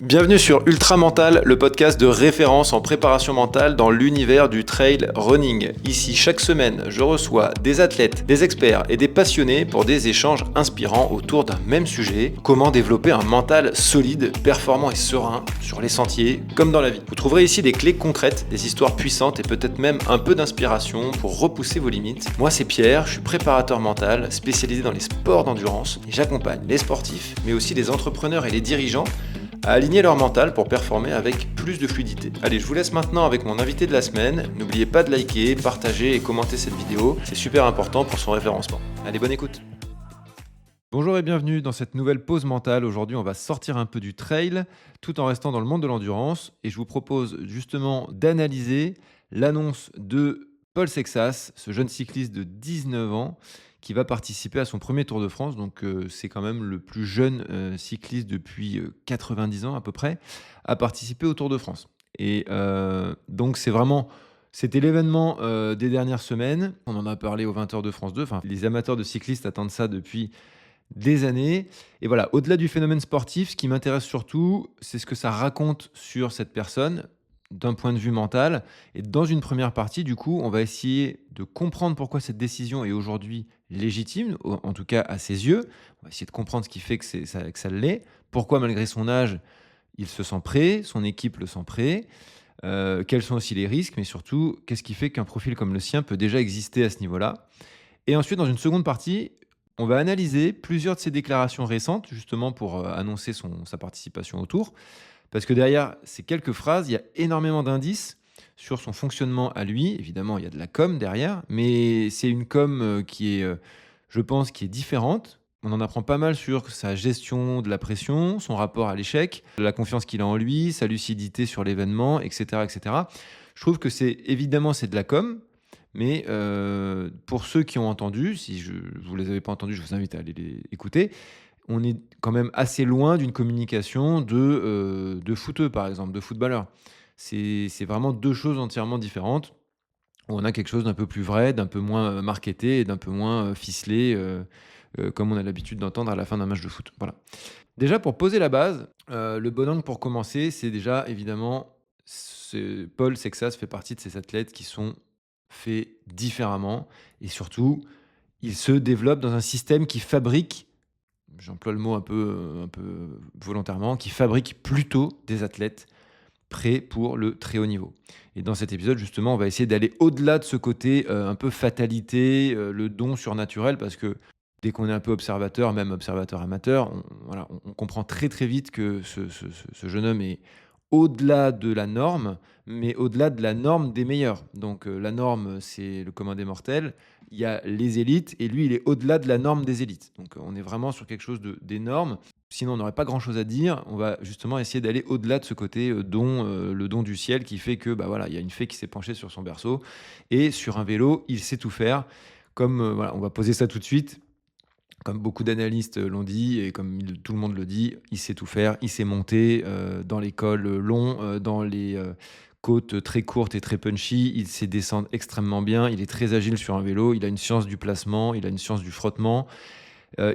Bienvenue sur Ultra Mental, le podcast de référence en préparation mentale dans l'univers du trail running. Ici, chaque semaine, je reçois des athlètes, des experts et des passionnés pour des échanges inspirants autour d'un même sujet: comment développer un mental solide, performant et serein sur les sentiers comme dans la vie. Vous trouverez ici des clés concrètes, des histoires puissantes et peut-être même un peu d'inspiration pour repousser vos limites. Moi, c'est Pierre, je suis préparateur mental spécialisé dans les sports d'endurance et j'accompagne les sportifs, mais aussi les entrepreneurs et les dirigeants à aligner leur mental pour performer avec plus de fluidité. Allez, je vous laisse maintenant avec mon invité de la semaine. N'oubliez pas de liker, partager et commenter cette vidéo, c'est super important pour son référencement. Allez, bonne écoute. Bonjour et bienvenue dans cette nouvelle pause mentale. Aujourd'hui, on va sortir un peu du trail tout en restant dans le monde de l'endurance et je vous propose justement d'analyser l'annonce de Paul Sexas, ce jeune cycliste de 19 ans qui va participer à son premier Tour de France. Donc c'est quand même le plus jeune cycliste depuis 90 ans à peu près à participer au Tour de France. Et donc c'était l'événement des dernières semaines. On en a parlé aux 20h de France 2. Enfin, les amateurs de cyclistes attendent ça depuis des années. Et voilà, au-delà du phénomène sportif, ce qui m'intéresse surtout, c'est ce que ça raconte sur cette personne d'un point de vue mental. Et dans une première partie, du coup, on va essayer de comprendre pourquoi cette décision est aujourd'hui légitime, en tout cas à ses yeux. On va essayer de comprendre ce qui fait que ça l'est. Pourquoi, malgré son âge, il se sent prêt, son équipe le sent prêt. Quels sont aussi les risques, mais surtout, qu'est-ce qui fait qu'un profil comme le sien peut déjà exister à ce niveau-là. Et ensuite, dans une seconde partie, on va analyser plusieurs de ses déclarations récentes, justement pour annoncer sa participation au Tour. Parce que derrière ces quelques phrases, il y a énormément d'indices sur son fonctionnement à lui. Évidemment, il y a de la com derrière, mais c'est une com qui est, je pense, qui est différente. On en apprend pas mal sur sa gestion de la pression, son rapport à l'échec, la confiance qu'il a en lui, sa lucidité sur l'événement, etc., etc. Je trouve que c'est de la com, mais pour ceux qui ont entendu, si vous ne les avez pas entendus, je vous invite à aller les écouter. On est quand même assez loin d'une communication de footeux, par exemple, de footballeurs. C'est vraiment deux choses entièrement différentes. On a quelque chose d'un peu plus vrai, d'un peu moins marketé et d'un peu moins ficelé, comme on a l'habitude d'entendre à la fin d'un match de foot. Voilà. Déjà, pour poser la base, le bon angle pour commencer, c'est déjà évidemment, Paul Sexas fait partie de ces athlètes qui sont faits différemment et surtout, il se développe dans un système qui fabrique, j'emploie le mot un peu volontairement, qui fabrique plutôt des athlètes prêts pour le très haut niveau. Et dans cet épisode, justement, on va essayer d'aller au-delà de ce côté un peu fatalité, le don surnaturel, parce que dès qu'on est un peu observateur, même observateur amateur, on comprend très très vite que ce jeune homme est au-delà de la norme, mais au-delà de la norme des meilleurs. Donc la norme, c'est le commun des mortels. Il y a les élites, et lui, il est au-delà de la norme des élites. Donc on est vraiment sur quelque chose d'énorme. Sinon, on n'aurait pas grand-chose à dire. On va justement essayer d'aller au-delà de ce côté don, le don du ciel, qui fait que, il y a une fée qui s'est penchée sur son berceau, et sur un vélo, il sait tout faire. Comme, on va poser ça tout de suite. Comme beaucoup d'analystes l'ont dit et comme tout le monde le dit, il sait tout faire. Il sait monter dans les cols longs, dans les côtes très courtes et très punchy. Il sait descendre extrêmement bien. Il est très agile sur un vélo. Il a une science du placement. Il a une science du frottement.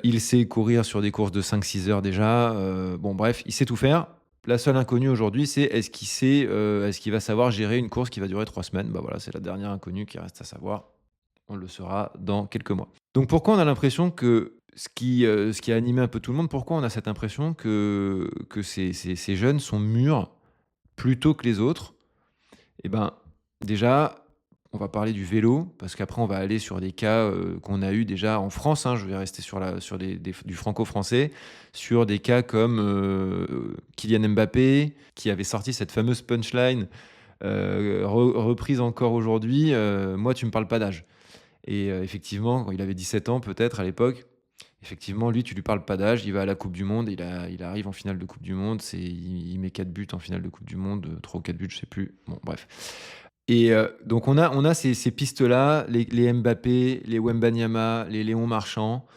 Il sait courir sur des courses de 5-6 heures déjà. Bref, il sait tout faire. La seule inconnue aujourd'hui, c'est est-ce qu'il va savoir gérer une course qui va durer 3 semaines. C'est la dernière inconnue qui reste à savoir. On le saura dans quelques mois. Donc pourquoi on a l'impression que ce qui a animé un peu tout le monde, pourquoi on a cette impression que ces jeunes sont mûrs plutôt que les autres? Eh ben, déjà, on va parler du vélo, parce qu'après on va aller sur des cas qu'on a eu déjà en France. Je vais rester sur du franco-français, sur des cas comme Kylian Mbappé, qui avait sorti cette fameuse punchline reprise encore aujourd'hui, moi tu me parles pas d'âge. Et effectivement, quand il avait 17 ans peut-être à l'époque, effectivement, lui, tu lui parles pas d'âge, il va à la Coupe du monde, il arrive en finale de Coupe du monde, il met 4 buts en finale de Coupe du monde, 3 ou 4 buts, je sais plus. Bon, bref. Et donc on a ces pistes-là, les Mbappé, les Wembanyama, les Léon Marchand.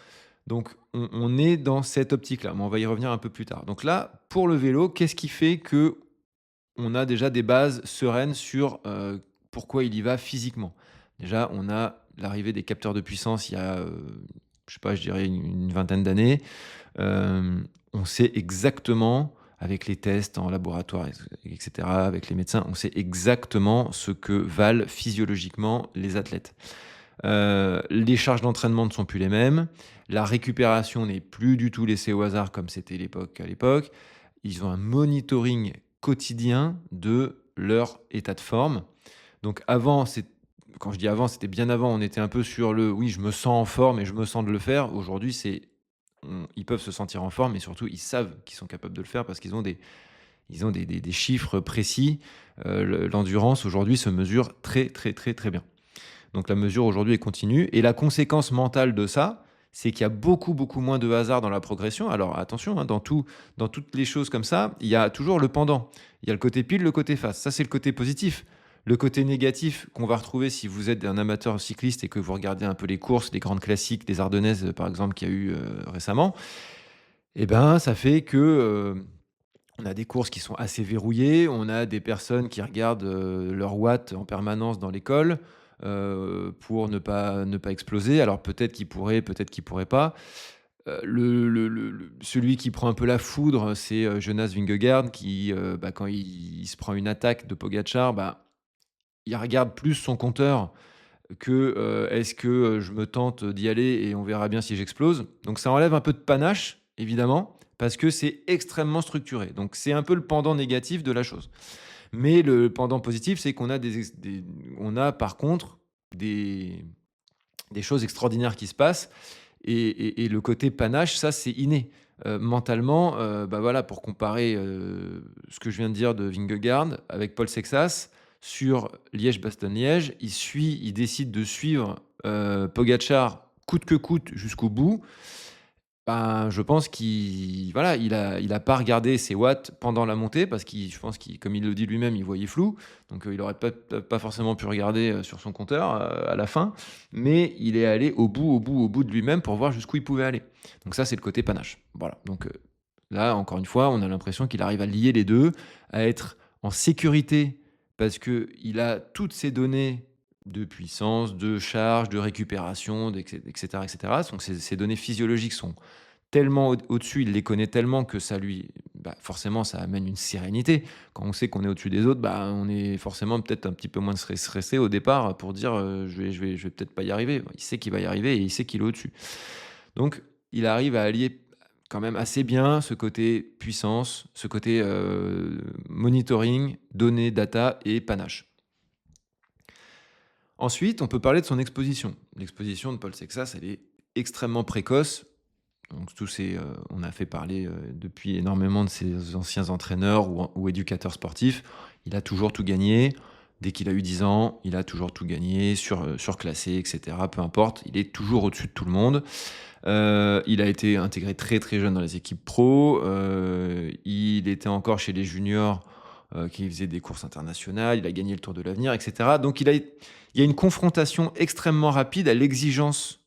Donc on est dans cette optique-là, mais on va y revenir un peu plus tard. Donc là, pour le vélo, qu'est-ce qui fait que on a déjà des bases sereines sur pourquoi il y va physiquement? Déjà, on a l'arrivée des capteurs de puissance il y a, je sais pas, je dirais une vingtaine d'années. On sait exactement avec les tests en laboratoire, etc., avec les médecins, on sait exactement ce que valent physiologiquement les athlètes. Les charges d'entraînement ne sont plus les mêmes, la récupération n'est plus du tout laissée au hasard comme c'était à l'époque. Ils ont un monitoring quotidien de leur état de forme. Donc avant, quand je dis avant, c'était bien avant, on était un peu sur le oui, je me sens en forme et je me sens de le faire. Aujourd'hui, ils peuvent se sentir en forme, mais surtout, ils savent qu'ils sont capables de le faire parce qu'ils ont des chiffres précis. L'endurance, aujourd'hui, se mesure très, très, très, très bien. Donc la mesure, aujourd'hui, est continue. Et la conséquence mentale de ça, c'est qu'il y a beaucoup, beaucoup moins de hasard dans la progression. Alors attention, dans toutes les choses comme ça, il y a toujours le pendant. Il y a le côté pile, le côté face. Ça, c'est le côté positif. Le côté négatif qu'on va retrouver si vous êtes un amateur cycliste et que vous regardez un peu les courses, les grandes classiques, des Ardennaises par exemple qu'il y a eu récemment, eh ben, ça fait que on a des courses qui sont assez verrouillées, on a des personnes qui regardent leurs watts en permanence dans l'école pour ne pas exploser. Alors peut-être qu'ils pourraient, peut-être qu'ils pourraient pas. Celui qui prend un peu la foudre, c'est Jonas Vingegaard qui, quand il se prend une attaque de Pogačar, il regarde plus son compteur que est-ce que je me tente d'y aller et on verra bien si j'explose. Donc ça enlève un peu de panache, évidemment, parce que c'est extrêmement structuré. Donc c'est un peu le pendant négatif de la chose. Mais le pendant positif, c'est qu'on a on a par contre des choses extraordinaires qui se passent. Et le côté panache, ça c'est inné. Mentalement, voilà, pour comparer ce que je viens de dire de Vingegaard avec Paul Sexas, sur Liège-Bastogne-Liège, il décide de suivre Pogačar coûte que coûte jusqu'au bout. Je pense qu'il a pas regardé ses watts pendant la montée parce je pense qu'il, comme il le dit lui-même, il voyait flou. Donc il aurait pas forcément pu regarder sur son compteur à la fin, mais il est allé au bout de lui-même pour voir jusqu'où il pouvait aller. Donc ça, c'est le côté panache. Voilà. Donc là, encore une fois, on a l'impression qu'il arrive à lier les deux, à être en sécurité parce qu'il a toutes ces données de puissance, de charge, de récupération, etc. Donc ces données physiologiques sont tellement au-dessus, il les connaît tellement que ça lui, forcément, ça amène une sérénité. Quand on sait qu'on est au-dessus des autres, on est forcément peut-être un petit peu moins stressé au départ pour dire je vais peut-être pas y arriver. Il sait qu'il va y arriver et il sait qu'il est au-dessus. Donc il arrive à allier quand même assez bien ce côté puissance, ce côté monitoring, données, data et panache. Ensuite, on peut parler de son exposition. L'exposition de Paul Sexas, elle est extrêmement précoce. Donc, on a fait parler depuis énormément de ses anciens entraîneurs ou éducateurs sportifs. Il a toujours tout gagné. Dès qu'il a eu 10 ans, il a toujours tout gagné, surclassé, etc. Peu importe, il est toujours au-dessus de tout le monde. Il a été intégré très très jeune dans les équipes pro. Il était encore chez les juniors qui faisaient des courses internationales. Il a gagné le Tour de l'Avenir, etc. Donc il y a une confrontation extrêmement rapide à l'exigence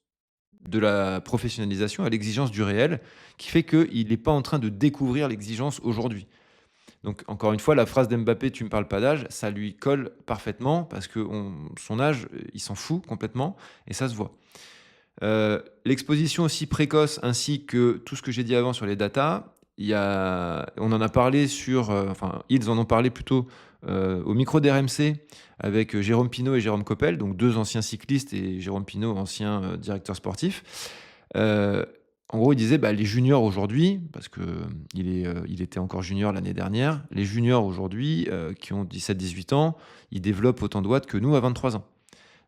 de la professionnalisation, à l'exigence du réel, qui fait qu'il n'est pas en train de découvrir l'exigence aujourd'hui. Donc, encore une fois, la phrase d'Mbappé, tu me parles pas d'âge, ça lui colle parfaitement parce que son âge, il s'en fout complètement et ça se voit. L'exposition aussi précoce ainsi que tout ce que j'ai dit avant sur les datas, on en a parlé ils en ont parlé plutôt au micro d'RMC avec Jérôme Pinault et Jérôme Coppel, donc 2 anciens cyclistes et Jérôme Pinault, ancien directeur sportif. En gros, il disait les juniors aujourd'hui, parce qu'il était encore junior l'année dernière, les juniors aujourd'hui qui ont 17-18 ans, ils développent autant de watts que nous à 23 ans.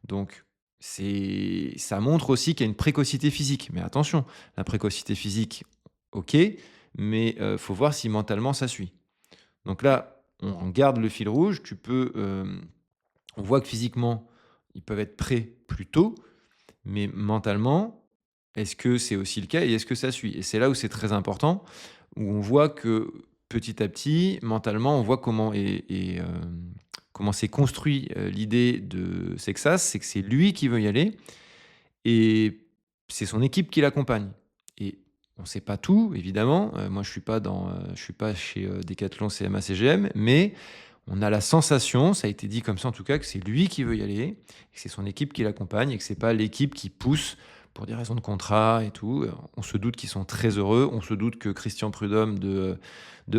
Donc, ça montre aussi qu'il y a une précocité physique. Mais attention, la précocité physique, ok, mais faut voir si mentalement ça suit. Donc là, on garde le fil rouge. On voit que physiquement, ils peuvent être prêts plus tôt, mais mentalement, est-ce que c'est aussi le cas et est-ce que ça suit? Et c'est là où c'est très important, où on voit que petit à petit, mentalement, on voit comment s'est construit l'idée de Sexas, c'est que c'est lui qui veut y aller et c'est son équipe qui l'accompagne. Et on ne sait pas tout, évidemment. Moi, je suis pas chez Decathlon, CMA, CGM, mais on a la sensation, ça a été dit comme ça en tout cas, que c'est lui qui veut y aller, que c'est son équipe qui l'accompagne et que c'est pas l'équipe qui pousse pour des raisons de contrat et tout. On se doute qu'ils sont très heureux. On se doute que Christian Prudhomme de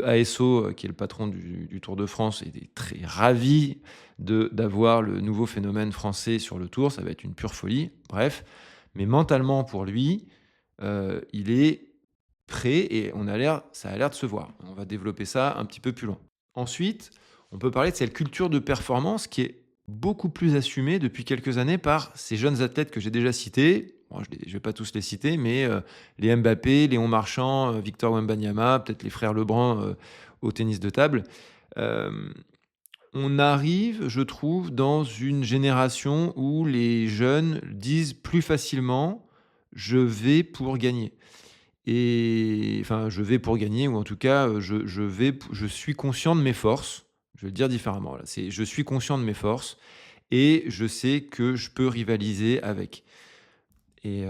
ASO, qui est le patron du Tour de France, est très ravi d'avoir le nouveau phénomène français sur le Tour. Ça va être une pure folie. Bref, mais mentalement pour lui, il est prêt et ça a l'air de se voir. On va développer ça un petit peu plus loin. Ensuite, on peut parler de cette culture de performance qui est beaucoup plus assumée depuis quelques années par ces jeunes athlètes que j'ai déjà cités. Bon, je ne vais pas tous les citer, mais les Mbappé, Léon Marchand, Victor Wembanyama, peut-être les frères Lebrun au tennis de table. Euh, on arrive, je trouve, dans une génération où les jeunes disent plus facilement je vais pour gagner. Et enfin, je vais pour gagner, ou en tout cas, je suis conscient de mes forces. Je vais le dire différemment. Voilà. Je suis conscient de mes forces et je sais que je peux rivaliser avec. Et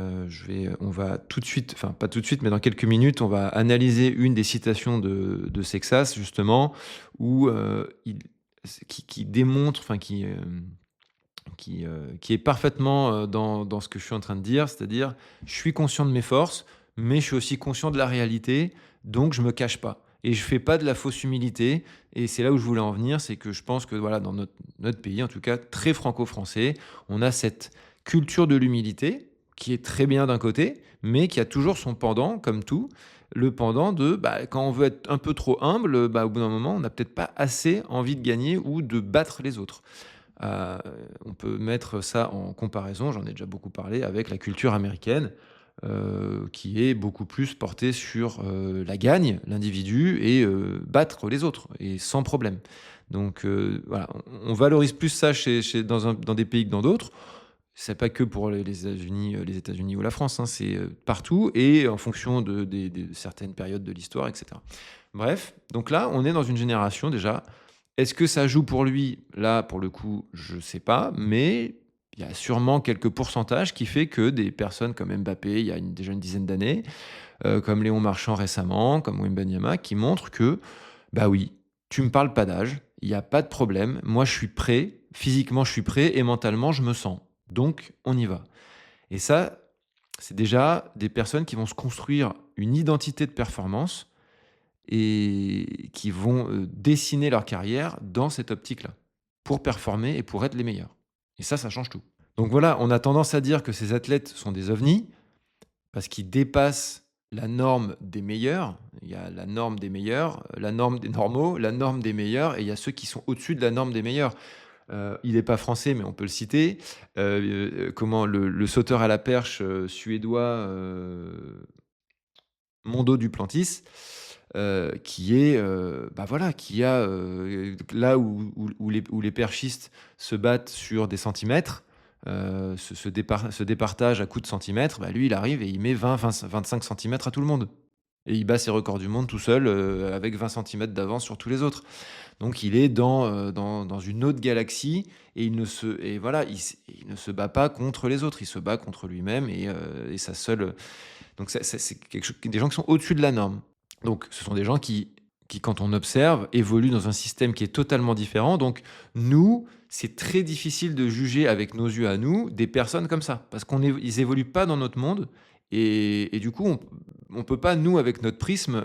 on va tout de suite, enfin pas tout de suite, mais dans quelques minutes, on va analyser une des citations de Sexas, justement, où qui démontre, enfin qui est parfaitement dans ce que je suis en train de dire, c'est-à-dire je suis conscient de mes forces, mais je suis aussi conscient de la réalité, donc je me cache pas. Et je fais pas de la fausse humilité, et c'est là où je voulais en venir, c'est que je pense que voilà, dans notre pays, en tout cas très franco-français, on a cette culture de l'humilité, qui est très bien d'un côté, mais qui a toujours son pendant, comme tout, le pendant de quand on veut être un peu trop humble, au bout d'un moment, on n'a peut-être pas assez envie de gagner ou de battre les autres. On peut mettre ça en comparaison, j'en ai déjà beaucoup parlé, avec la culture américaine, qui est beaucoup plus portée sur la gagne, l'individu, et battre les autres, et sans problème. Donc voilà, on valorise plus ça dans des pays que dans d'autres. C'est pas que pour les États-Unis ou la France, hein, c'est partout, et en fonction de certaines périodes de l'histoire, etc. Bref, donc là, on est dans une génération déjà. Est-ce que ça joue pour lui? Là, pour le coup, je sais pas, mais il y a sûrement quelques pourcentages qui fait que des personnes comme Mbappé, il y a déjà une dizaine d'années, comme Léon Marchand récemment, comme Wembanyama, qui montrent que, bah oui, tu me parles pas d'âge, il n'y a pas de problème, moi je suis prêt, physiquement je suis prêt et mentalement je me sens. Donc on y va. Et ça, c'est déjà des personnes qui vont se construire une identité de performance et qui vont dessiner leur carrière dans cette optique-là, pour performer et pour être les meilleurs. Et ça change tout. Donc voilà, on a tendance à dire que ces athlètes sont des ovnis, parce qu'ils dépassent la norme des meilleurs. Il y a la norme des meilleurs, la norme des normaux, la norme des meilleurs, et il y a ceux qui sont au-dessus de la norme des meilleurs. Il n'est pas français, mais on peut le citer. Comment le sauteur à la perche suédois Mondo Duplantis, qui est, qui a là où les perchistes se battent sur des centimètres, se départagent à coups de centimètres, lui il arrive et il met 20-25 centimètres à tout le monde. Et il bat ses records du monde tout seul, avec 20 centimètres d'avance sur tous les autres. Donc il est dans une autre galaxie, et il ne se bat pas contre les autres, il se bat contre lui-même et sa seule. Donc c'est des gens qui sont au-dessus de la norme. Donc ce sont des gens qui, quand on observe, évoluent dans un système qui est totalement différent. Donc nous, c'est très difficile de juger avec nos yeux à nous des personnes comme ça, parce qu'ils évoluent pas dans notre monde, et du coup on peut pas, nous, avec notre prisme,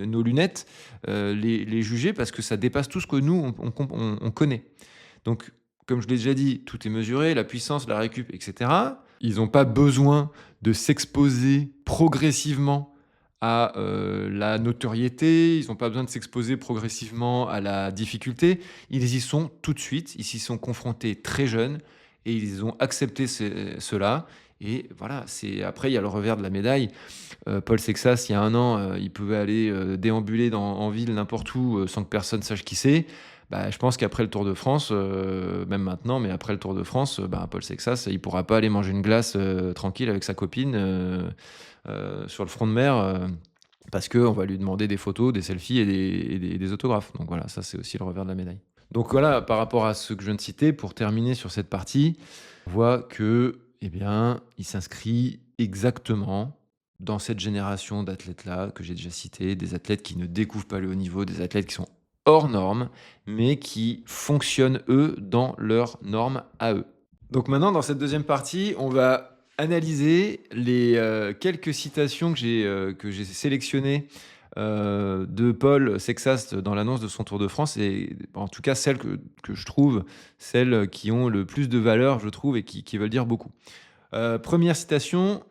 nos lunettes, les juger, parce que ça dépasse tout ce que nous on connaît. Donc comme je l'ai déjà dit, tout est mesuré, la puissance, la récup, etc. Ils n'ont pas besoin de s'exposer progressivement à la notoriété, ils n'ont pas besoin de s'exposer progressivement à la difficulté. Ils y sont tout de suite, ils s'y sont confrontés très jeunes, et ils ont accepté cela. Et voilà, après il y a le revers de la médaille. Paul Sexas, il y a 1 an, il pouvait aller déambuler en ville n'importe où, sans que personne sache qui c'est. Je pense qu'après le Tour de France, même maintenant, mais après le Tour de France, Paul Sexas, il pourra pas aller manger une glace tranquille avec sa copine sur le front de mer, parce qu'on va lui demander des photos, des selfies et des autographes. Donc voilà, ça c'est aussi le revers de la médaille. Donc voilà, par rapport à ce que je viens de citer, pour terminer sur cette partie, on voit que, il s'inscrit exactement dans cette génération d'athlètes-là que j'ai déjà cité, des athlètes qui ne découvrent pas le haut niveau, des athlètes qui sont hors normes, mais qui fonctionnent, eux, dans leurs normes à eux. Donc maintenant, dans cette deuxième partie, on va analyser les quelques citations que j'ai sélectionnées de Paul Sexast dans l'annonce de son Tour de France, et en tout cas celles que je trouve, celles qui ont le plus de valeur, je trouve, et qui veulent dire beaucoup. Première citation,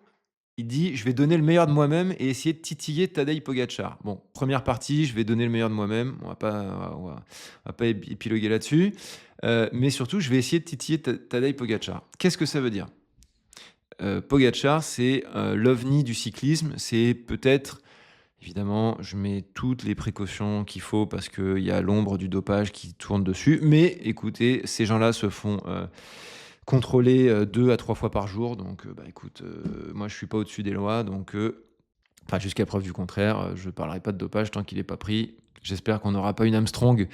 il dit: «Je vais donner le meilleur de moi-même et essayer de titiller Tadej Pogacar». Bon, première partie, je vais donner le meilleur de moi-même, on va pas épiloguer là-dessus, mais surtout, je vais essayer de titiller Tadej Pogacar. Qu'est-ce que ça veut dire? Pogacar, c'est l'ovni du cyclisme. C'est peut-être, évidemment, je mets toutes les précautions qu'il faut parce qu'il y a l'ombre du dopage qui tourne dessus. Mais écoutez, ces gens-là se font contrôler 2 à 3 fois par jour. Donc, écoute, moi, je suis pas au-dessus des lois. Donc, enfin, jusqu'à preuve du contraire, je parlerai pas de dopage tant qu'il n'est pas pris. J'espère qu'on n'aura pas une Armstrong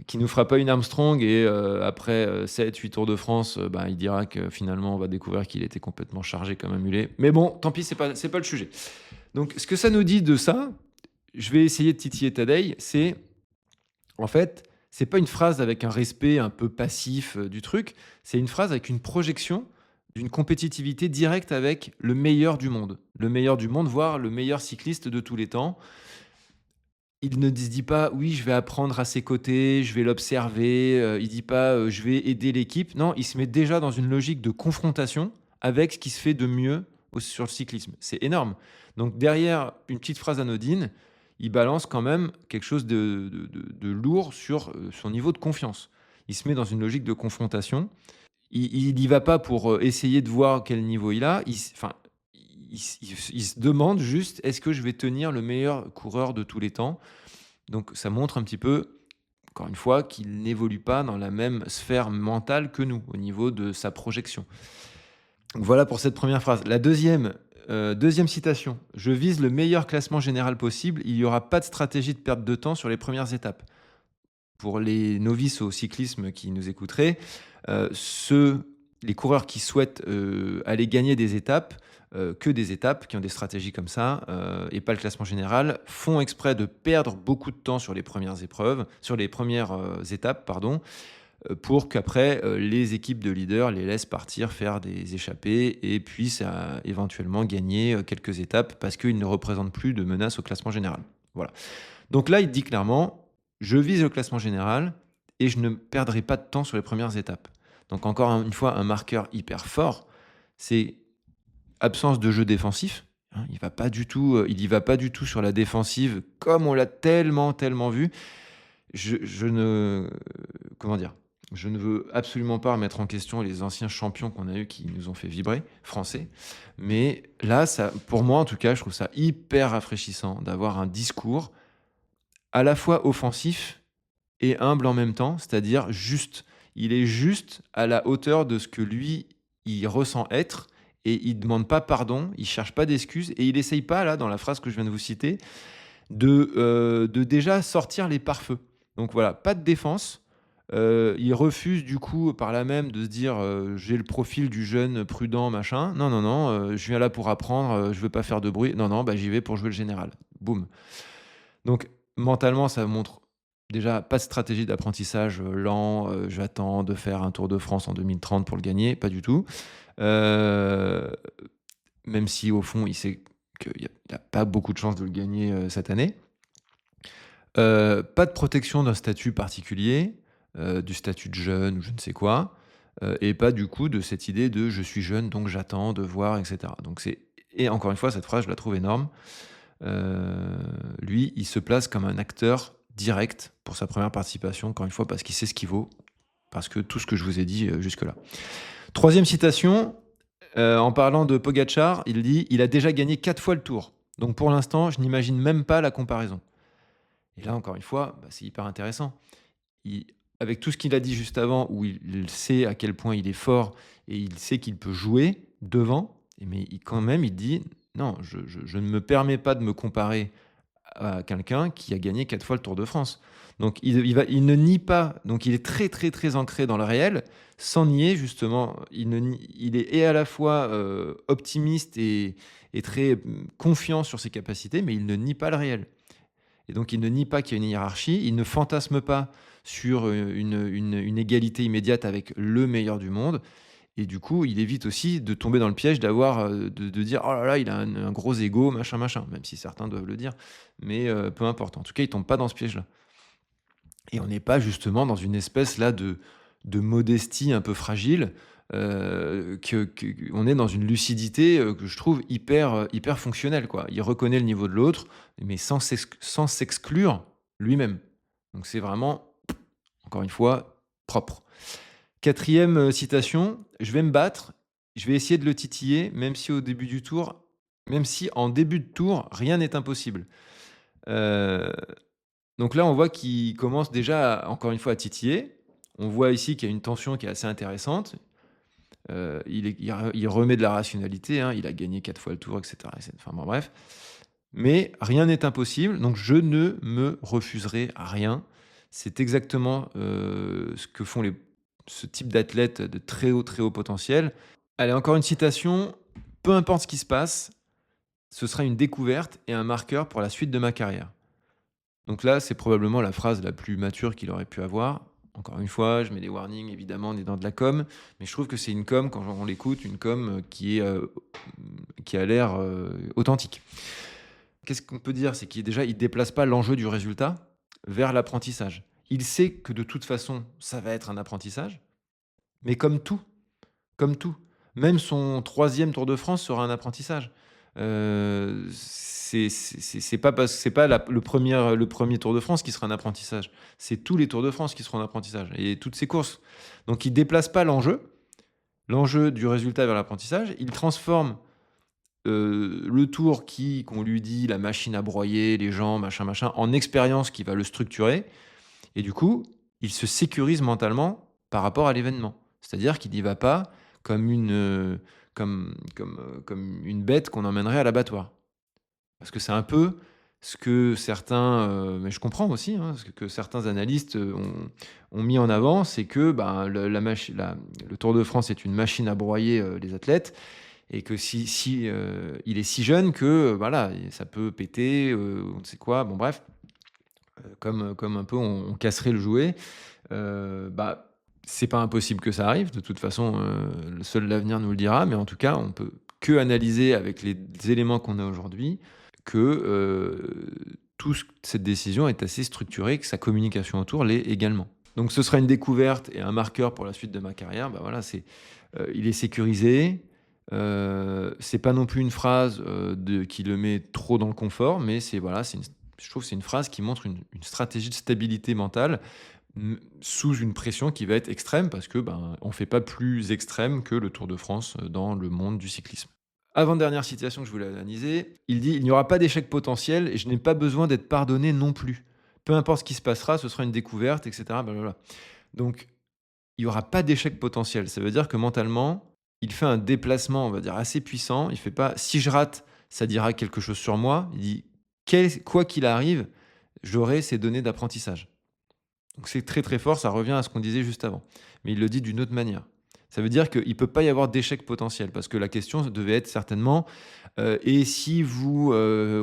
qui nous fera pas une Armstrong, et après 7-8 Tours de France, il dira que finalement on va découvrir qu'il était complètement chargé comme un mulet. Mais bon, tant pis, c'est pas le sujet. Donc ce que ça nous dit de ça, je vais essayer de titiller Tadej, c'est en fait, c'est pas une phrase avec un respect un peu passif du truc, c'est une phrase avec une projection d'une compétitivité directe avec le meilleur du monde. Le meilleur du monde, voire le meilleur cycliste de tous les temps. Il ne se dit pas: «Oui, je vais apprendre à ses côtés, je vais l'observer», il dit pas, «Je vais aider l'équipe». Non, il se met déjà dans une logique de confrontation avec ce qui se fait de mieux sur le cyclisme. C'est énorme. Donc derrière une petite phrase anodine, il balance quand même quelque chose de lourd sur, son niveau de confiance. Il se met dans une logique de confrontation. Il y va pas pour, essayer de voir quel niveau il a. Il se demande juste: «Est-ce que je vais tenir le meilleur coureur de tous les temps?» Donc ça montre un petit peu, encore une fois, qu'il n'évolue pas dans la même sphère mentale que nous, au niveau de sa projection. Donc voilà pour cette première phrase. La deuxième citation: «Je vise le meilleur classement général possible, il n'y aura pas de stratégie de perte de temps sur les premières étapes». Pour les novices au cyclisme qui nous écouteraient, les coureurs qui souhaitent aller gagner des étapes, que des étapes, qui ont des stratégies comme ça, et pas le classement général, font exprès de perdre beaucoup de temps sur les premières épreuves, sur les premières étapes, pardon, pour qu'après les équipes de leaders les laissent partir faire des échappées et puissent éventuellement gagner quelques étapes parce qu'ils ne représentent plus de menace au classement général. Voilà. Donc là, il dit clairement: je vise le classement général et je ne perdrai pas de temps sur les premières étapes. Donc encore une fois, un marqueur hyper fort, c'est absence de jeu défensif. Hein, il y va pas du tout sur la défensive comme on l'a tellement vu. Je ne, comment dire, je ne veux absolument pas remettre en question les anciens champions qu'on a eus qui nous ont fait vibrer, français. Mais là, ça, pour moi en tout cas, je trouve ça hyper rafraîchissant d'avoir un discours à la fois offensif et humble en même temps, c'est-à-dire juste. Il est juste à la hauteur de ce que lui, il ressent être, et il ne demande pas pardon, il ne cherche pas d'excuses, et il n'essaye pas, là, dans la phrase que je viens de vous citer, de déjà sortir les pare-feux. Donc voilà, pas de défense. Il refuse du coup par là même de se dire j'ai le profil du jeune prudent machin. Non, je viens là pour apprendre, je veux pas faire de bruit. Non, j'y vais pour jouer le général. Boum. Donc mentalement, ça montre déjà pas de stratégie d'apprentissage lent, j'attends de faire un Tour de France en 2030 pour le gagner, pas du tout. Même si au fond, il sait qu'il y a pas beaucoup de chances de le gagner cette année. Pas de protection d'un statut particulier, du statut de jeune ou je ne sais quoi, et pas du coup de cette idée de je suis jeune donc j'attends de voir, etc. Donc et encore une fois, cette phrase, je la trouve énorme. Lui, il se place comme un acteur direct pour sa première participation, encore une fois, parce qu'il sait ce qu'il vaut, parce que tout ce que je vous ai dit jusque-là. Troisième citation, en parlant de Pogacar, il dit: il a déjà gagné 4 fois le Tour. Donc pour l'instant, je n'imagine même pas la comparaison. Et là, encore une fois, c'est hyper intéressant. Avec tout ce qu'il a dit juste avant, où il sait à quel point il est fort et il sait qu'il peut jouer devant, mais quand même, il dit: non, je ne me permets pas de me comparer à quelqu'un qui a gagné 4 fois le Tour de France. Donc il ne nie pas, donc il est très très très ancré dans le réel, sans nier justement, il est et à la fois optimiste et très confiant sur ses capacités, mais il ne nie pas le réel. Et donc il ne nie pas qu'il y a une hiérarchie, il ne fantasme pas sur une égalité immédiate avec le meilleur du monde, Et du coup, il évite aussi de tomber dans le piège d'avoir, de dire: «Oh là là, il a un gros ego, machin, machin», même si certains doivent le dire, mais peu importe. En tout cas, il tombe pas dans ce piège-là. Et on n'est pas justement dans une espèce là de modestie un peu fragile, que on est dans une lucidité, que je trouve hyper fonctionnelle, quoi. Il reconnaît le niveau de l'autre, mais sans s'exclure lui-même. Donc c'est vraiment, encore une fois, propre. 4e, citation: «Je vais me battre, je vais essayer de le titiller, même si en début de tour, rien n'est impossible». Heu donc là, on voit qu'il commence déjà, encore une fois, à titiller. On voit ici qu'il y a une tension qui est assez intéressante. Il remet de la rationalité, hein, il a gagné 4 fois le tour et cetera enfin bon, bref. Mais rien n'est impossible, donc je ne me refuserai à rien. C'est exactement, ce que font ce type d'athlètes de très haut potentiel. Allez, encore une citation: «Peu importe ce qui se passe, ce sera une découverte et un marqueur pour la suite de ma carrière». Donc là, c'est probablement la phrase la plus mature qu'il aurait pu avoir. Encore une fois, je mets des warnings, évidemment, on est dans de la com, mais je trouve que c'est une com, quand on l'écoute, une com qui a l'air authentique. Qu'est-ce qu'on peut dire? C'est qu'il déjà, il déplace pas l'enjeu du résultat vers l'apprentissage. Il sait que de toute façon, ça va être un apprentissage, mais comme tout. Même son 3e Tour de France sera un apprentissage. C'est pas le premier Tour de France qui sera un apprentissage. C'est tous les Tours de France qui seront un apprentissage et toutes ces courses. Donc il déplace pas l'enjeu du résultat vers l'apprentissage. Il transforme le tour qu'on lui dit la machine à broyer, les gens, machin, machin, en expérience qui va le structurer. Et du coup, il se sécurise mentalement par rapport à l'événement. C'est-à-dire qu'il n'y va pas comme comme une bête qu'on emmènerait à l'abattoir. Parce que c'est un peu ce que certains, mais je comprends aussi, hein, ce que certains analystes, ont mis en avant, c'est que, ben, le Tour de France est une machine à broyer, les athlètes et que il est si jeune que, voilà, ça peut péter, on ne sait quoi, bon bref, comme un peu on casserait le jouet. Bah, c'est pas impossible que ça arrive, de toute façon, seul l'avenir nous le dira, mais en tout cas, on peut que analyser avec les éléments qu'on a aujourd'hui que, cette décision est assez structurée, que sa communication autour l'est également. Donc ce sera une découverte et un marqueur pour la suite de ma carrière. Bah, voilà, il est sécurisé, c'est pas non plus une phrase, qui le met trop dans le confort, mais voilà, je trouve que c'est une phrase qui montre une stratégie de stabilité mentale, sous une pression qui va être extrême parce que, ben, on fait pas plus extrême que le Tour de France, dans le monde du cyclisme. Avant-dernière citation que je voulais analyser, il dit: «Il n'y aura pas d'échec potentiel et je n'ai pas besoin d'être pardonné non plus. Peu importe ce qui se passera, ce sera une découverte» et cetera, blablabla. Donc il y aura pas d'échec potentiel. Ça veut dire que mentalement, il fait un déplacement, on va dire, assez puissant. Il fait pas: «Si je rate, ça dira quelque chose sur moi». Il dit: Quoi qu'il arrive, j'aurai ces données d'apprentissage». Donc c'est très, très fort, ça revient à ce qu'on disait juste avant. Mais il le dit d'une autre manière. Ça veut dire qu'il ne peut pas y avoir d'échec potentiel parce que la question devait être certainement, et si vous,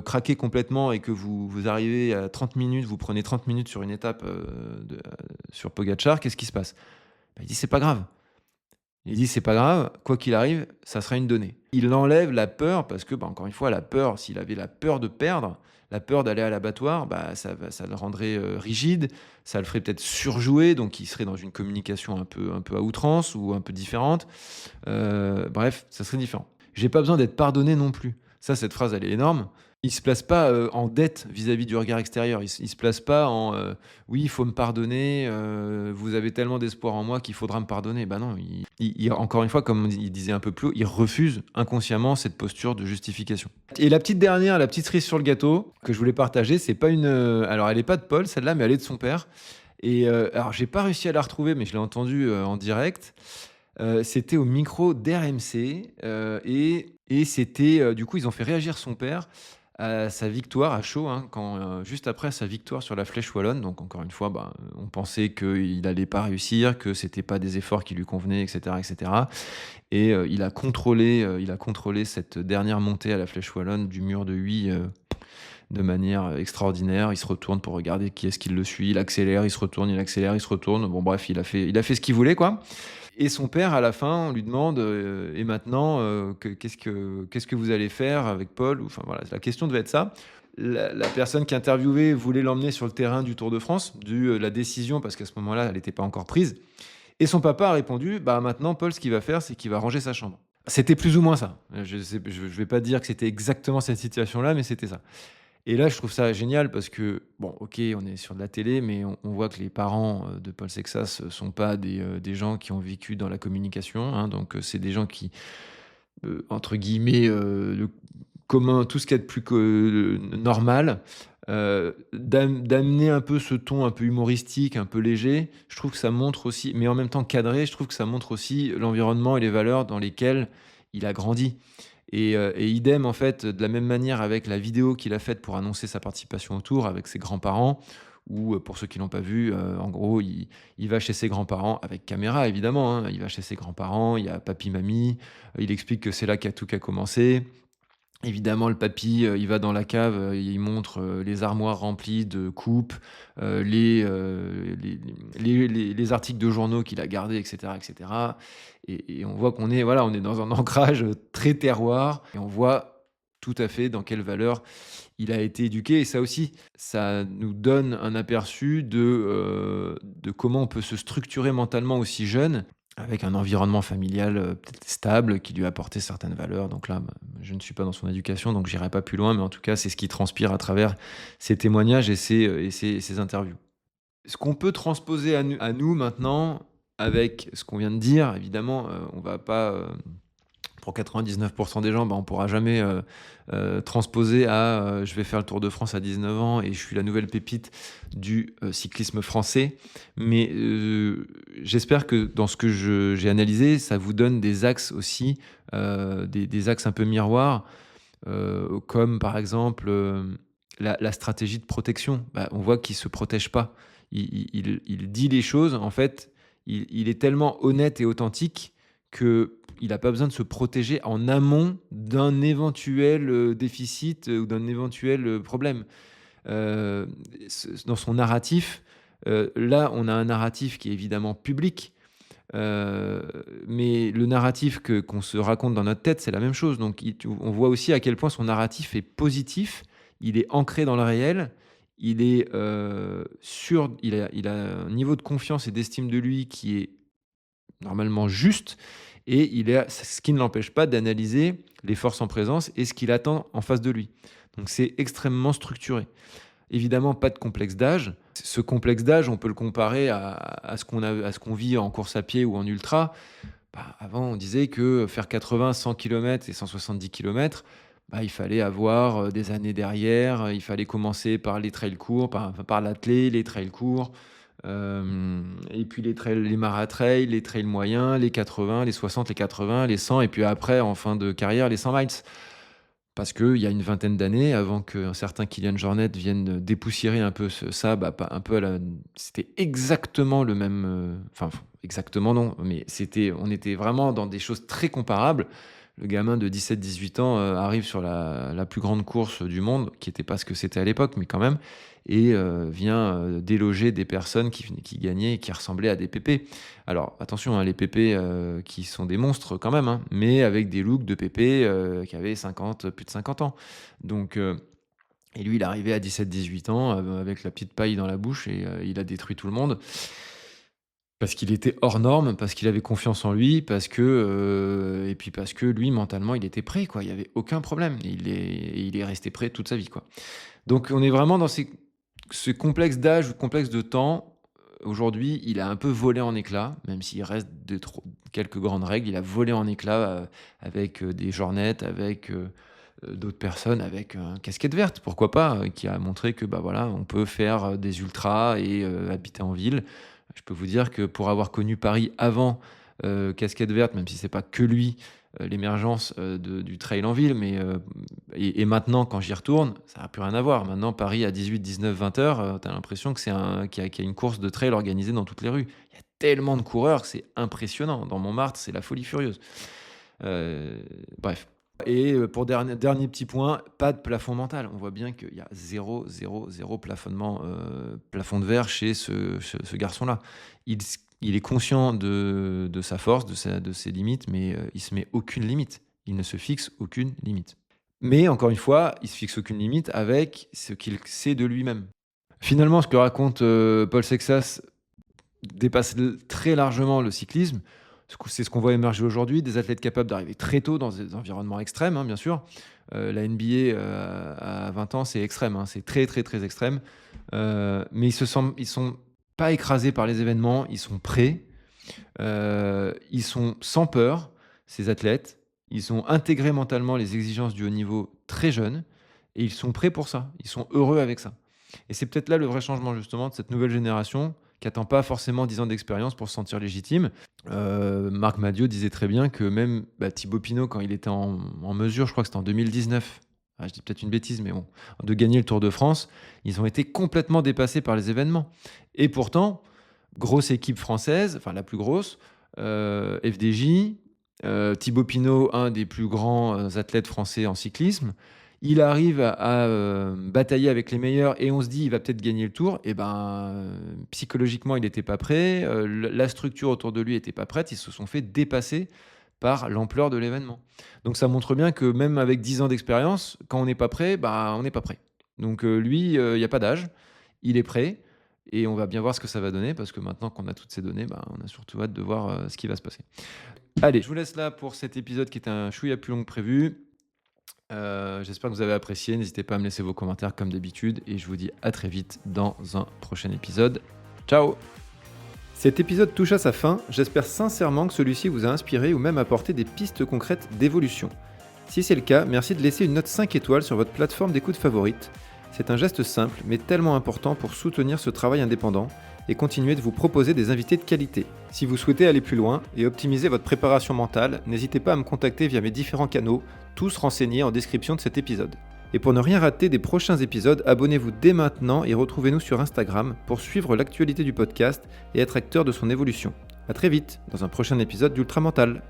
craquez complètement et que vous arrivez à 30 minutes, vous prenez 30 minutes sur une étape, sur Pogacar, qu'est-ce qui se passe? Bah, il dit: «C'est pas grave». Il dit: «C'est pas grave, quoi qu'il arrive, ça sera une donnée». Il enlève la peur parce que, bah, encore une fois, la peur, s'il avait la peur de perdre, la peur d'aller à l'abattoir, bah, ça le rendrait, rigide, ça le ferait peut-être surjouer, donc il serait dans une communication un peu à outrance ou un peu différente. Bref, ça serait différent. «J'ai pas besoin d'être pardonné non plus». Ça, cette phrase, elle est énorme. Il se place pas, en dette vis-à-vis du regard extérieur. Il se place pas en, «Oui, il faut me pardonner, vous avez tellement d'espoir en moi qu'il faudra me pardonner». Bah non, encore une fois, comme il disait un peu plus haut, il refuse inconsciemment cette posture de justification. Et la petite cerise sur le gâteau que je voulais partager, c'est pas alors elle est pas de Paul celle-là, mais elle est de son père et alors j'ai pas réussi à la retrouver, mais je l'ai entendue, en direct. C'était au micro d'RMC, et c'était, du coup, ils ont fait réagir son père à sa victoire à chaud, hein, juste après sa victoire sur la Flèche Wallonne. Donc encore une fois, bah, on pensait qu'il n'allait pas réussir, que c'était pas des efforts qui lui convenaient et cetera et cetera et il a contrôlé cette dernière montée à la Flèche Wallonne du mur de Huy, de manière extraordinaire. Il se retourne pour regarder qui est-ce qui le suit, il accélère, il se retourne, il accélère, il se retourne. Bon bref, il a fait ce qu'il voulait, quoi. Et son père, à la fin, on lui demande et maintenant, qu'est-ce que vous allez faire avec Paul? Enfin voilà, la question devait être ça. La personne qui interviewait voulait l'emmener sur le terrain du Tour de France, la décision, parce qu'à ce moment-là, elle n'était pas encore prise. Et son papa a répondu: «Bah, maintenant, Paul, ce qu'il va faire, c'est qu'il va ranger sa chambre». C'était plus ou moins ça. Je vais pas dire que c'était exactement cette situation-là, mais c'était ça. Et là, je trouve ça génial parce que, bon, OK, on est sur de la télé, mais on voit que les parents, de Paul Sexas, sont pas des gens qui ont vécu dans la communication, hein. Donc, c'est des gens qui, entre guillemets, le commun tout ce qu'il y a de plus que normal, d'amener un peu ce ton un peu humoristique, un peu léger, je trouve que ça montre aussi, mais en même temps cadré, je trouve que ça montre aussi l'environnement et les valeurs dans lesquelles il a grandi. Et idem, en fait, de la même manière avec la vidéo qu'il a faite pour annoncer sa participation au Tour avec ses grands-parents, où, pour ceux qui l'ont pas vu, en gros, il va chez ses grands-parents avec caméra évidemment, hein. Il va chez ses grands-parents, il y a papy, mamie, il explique que c'est là qu'a commencé. Évidemment, le papy, il va dans la cave, il montre, les armoires remplies de coupes, les articles de journaux qu'il a gardés et cetera et cetera. Et on voit qu'on est, voilà, on est dans un ancrage, très terroir, et on voit tout à fait dans quelles valeurs il a été éduqué. Et ça aussi, ça nous donne un aperçu de comment on peut se structurer mentalement aussi jeune, avec un environnement familial, peut-être stable, qui lui a apporté certaines valeurs. Donc là, je ne suis pas dans son éducation, donc j'irai pas plus loin, mais en tout cas, c'est ce qui transpire à travers ses témoignages et ses interviews. Ce qu'on peut transposer à nous maintenant, avec ce qu'on vient de dire, évidemment, on va pas, pour 99 des gens, bah, on pourra jamais, transposer à, je vais faire le Tour de France à 19 ans et je suis la nouvelle pépite du, cyclisme français. Mais, j'espère que dans ce que j'ai analysé, ça vous donne des axes aussi, des axes un peu miroirs, comme par exemple, la stratégie de protection. Bah, on voit qu'il se protège pas. Il dit les choses, en fait, il est tellement honnête et authentique qu'il a pas besoin de se protéger en amont d'un éventuel, déficit, ou d'un éventuel, problème. Heu, dans son narratif, là, on a un narratif qui est évidemment public, heu, mais le narratif qu'on se raconte dans notre tête, c'est la même chose. Donc on voit aussi à quel point son narratif est positif, il est ancré dans le réel, il est, sûr, il a un niveau de confiance et d'estime de lui qui est normalement juste, et il est ce qui ne l'empêche pas d'analyser les forces en présence et ce qu'il attend en face de lui. Donc c'est extrêmement structuré. Évidemment, pas de complexe d'âge. Ce complexe d'âge, on peut le comparer à ce qu'on vit en course à pied ou en ultra. Bah, avant, on disait que faire 80, 100 kilomètres et 170 kilomètres, bah, il fallait avoir, des années derrière, il fallait commencer par les trails courts, par l'athlé, les trails courts, et puis les maratrails, les trails moyens, les 80, les 60, les 80, les 100, et puis après, en fin de carrière, les 100 miles. Parce qu'il y a une vingtaine d'années, avant qu'un certain Kylian Jornet vienne dépoussiérer un peu ça, bah, un peu c'était exactement le même, enfin, exactement non, mais on était vraiment dans des choses très comparables. Le gamin de 17-18 ans arrive sur la plus grande course du monde, qui n'était pas ce que c'était à l'époque, mais quand même, et vient déloger des personnes qui gagnaient et qui ressemblaient à des pépés. Alors attention, hein, les pépés qui sont des monstres quand même, hein, mais avec des looks de pépés qui avaient plus de 50 ans. Donc, et lui, il est arrivé à 17-18 ans avec la petite paille dans la bouche, et il a détruit tout le monde. Parce qu'il était hors norme, parce qu'il avait confiance en lui, et puis parce que lui, mentalement, il était prêt, quoi. Il y avait aucun problème. Il est resté prêt toute sa vie, quoi. Donc on est vraiment dans ce complexe d'âge ou complexe de temps. Aujourd'hui, il a un peu volé en éclats, même s'il reste quelques grandes règles. Il a volé en éclats, avec des Jornet, avec d'autres personnes, avec un casquette verte, pourquoi pas, qui a montré que bah voilà, on peut faire des ultras et habiter en ville. Je peux vous dire que pour avoir connu Paris avant casquette verte, même si c'est pas que lui, l'émergence du trail en ville, mais et maintenant quand j'y retourne, ça n'a plus rien à voir. Maintenant, Paris à 18, 19, 20 heures, tu as l'impression que qu'il y a une course de trail organisée dans toutes les rues. Il y a tellement de coureurs que c'est impressionnant. Dans Montmartre, c'est la folie furieuse. Bref. Et pour dernier petit point, pas de plafond mental. On voit bien qu'il y a zéro plafonnement, plafond de verre chez ce garçon-là. Il il est conscient de sa force, de ses limites, mais il se met aucune limite. Il ne se fixe aucune limite. Mais encore une fois, il se fixe aucune limite avec ce qu'il sait de lui-même. Finalement, ce que raconte Paul Sexas dépasse très largement le cyclisme. C'est ce qu'on voit émerger aujourd'hui, des athlètes capables d'arriver très tôt dans des environnements extrêmes, hein, bien sûr. La NBA à 20 ans, c'est extrême, hein, c'est très très très extrême. Mais ils sont pas écrasés par les événements, ils sont prêts, ils sont sans peur, ces athlètes. Ils ont intégré mentalement les exigences du haut niveau très jeunes et ils sont prêts pour ça. Ils sont heureux avec ça. Et c'est peut-être là le vrai changement justement de cette nouvelle génération qui n'attend pas forcément 10 ans d'expérience pour se sentir légitime. Marc Madiot disait très bien que même Thibaut Pinot, quand il était en mesure, je crois que c'était en 2019, je dis peut-être une bêtise, mais bon, de gagner le Tour de France, ils ont été complètement dépassés par les événements. Et pourtant, grosse équipe française, enfin la plus grosse, FDJ, Thibaut Pinot, un des plus grands athlètes français en cyclisme, il arrive à batailler avec les meilleurs et on se dit il va peut-être gagner le Tour. Et psychologiquement, il n'était pas prêt, la structure autour de lui n'était pas prête, ils se sont fait dépasser par l'ampleur de l'événement. Donc ça montre bien que même avec 10 ans d'expérience, quand on n'est pas prêt, on n'est pas prêt. Donc lui, il n'y a pas d'âge, il est prêt et on va bien voir ce que ça va donner parce que maintenant qu'on a toutes ces données, on a surtout hâte de voir ce qui va se passer. Allez, je vous laisse là pour cet épisode qui est un chouïa plus long que prévu. J'espère que vous avez apprécié. N'hésitez pas à me laisser vos commentaires comme d'habitude et je vous dis à très vite dans un prochain épisode. Ciao! Cet épisode touche à sa fin. J'espère sincèrement que celui-ci vous a inspiré ou même apporté des pistes concrètes d'évolution. Si c'est le cas, merci de laisser une note 5 étoiles sur votre plateforme d'écoute favorite. C'est un geste simple mais tellement important pour soutenir ce travail indépendant et continuer de vous proposer des invités de qualité. Si vous souhaitez aller plus loin et optimiser votre préparation mentale, n'hésitez pas à me contacter via mes différents canaux, tous renseignés en description de cet épisode. Et pour ne rien rater des prochains épisodes, abonnez-vous dès maintenant et retrouvez-nous sur Instagram pour suivre l'actualité du podcast et être acteur de son évolution. À très vite dans un prochain épisode d'Ultra Mental.